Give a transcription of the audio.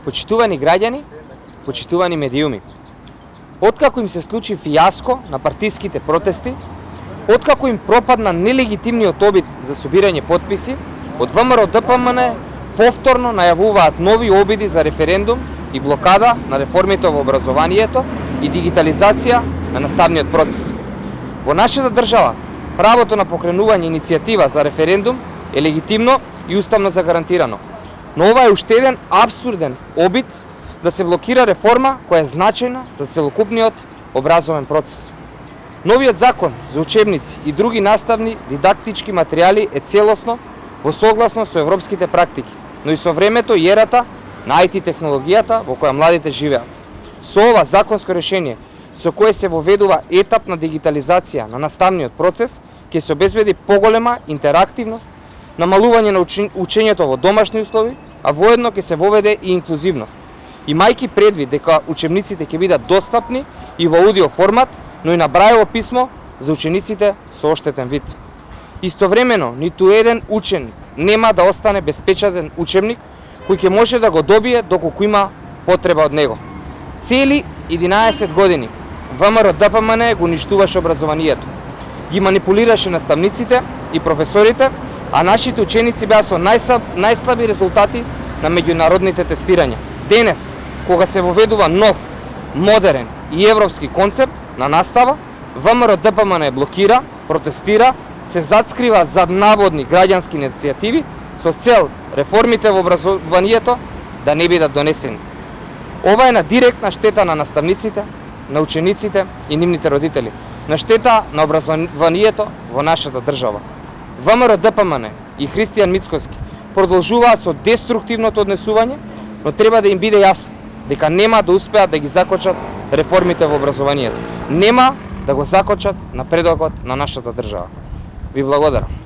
Почитувани граѓани, почитувани медиуми. Откако им се случи фијаско на партиските протести, откако им пропадна нелегитимниот обид за собирање потписи, од ВМРО ДПМН повторно најавуваат нови обиди за референдум и блокада на реформите во образованието и дигитализација на наставниот процес. Во нашата држава, правото на покренување иницијатива за референдум е легитимно и уставно загарантирано. Но ова е уште еден апсурден обид да се блокира реформа која е значајна за целокупниот образовен процес. Новиот закон за учебници и други наставни дидактички материјали е целосно во согласно со европските практики, но и со времето и ерата на IT технологијата во која младите живеат. Со ова законско решение, со кое се воведува етап на дигитализација на наставниот процес, ќе се обезбеди поголема интерактивност, намалување на учењето во домашни услови, а воедно ќе се воведе и инклузивност. Имајќи предвид дека учебниците ќе бидат достапни и во аудио формат, но и на брајово писмо за учениците со оштетен вид. Истовремено, ниту еден ученик нема да остане без печатен учебник кој ќе може да го добие доколку има потреба од него. Цели 11 години ВМРО ДПМН го уништуваше образованието, ги манипулираше наставниците и професорите, а нашите ученици беа со најслаби резултати на меѓународните тестирања. Денес, кога се воведува нов, модерен и европски концепт на настава, ВМРО ДПМН блокира, протестира, се затскрива зад наводни граѓански иницијативи со цел реформите во образованието да не бидат донесени. Ова е на директна штета на наставниците, на учениците и нивните родители, на штета на образованието во нашата држава. ВМРО ДПМН и Христијан Мицкоски продолжуваат со деструктивното однесување, но треба да им биде јасно дека нема да успеат да ги закочат реформите во образованието. Нема да го закочат напредокот на нашата држава. Ви благодарам.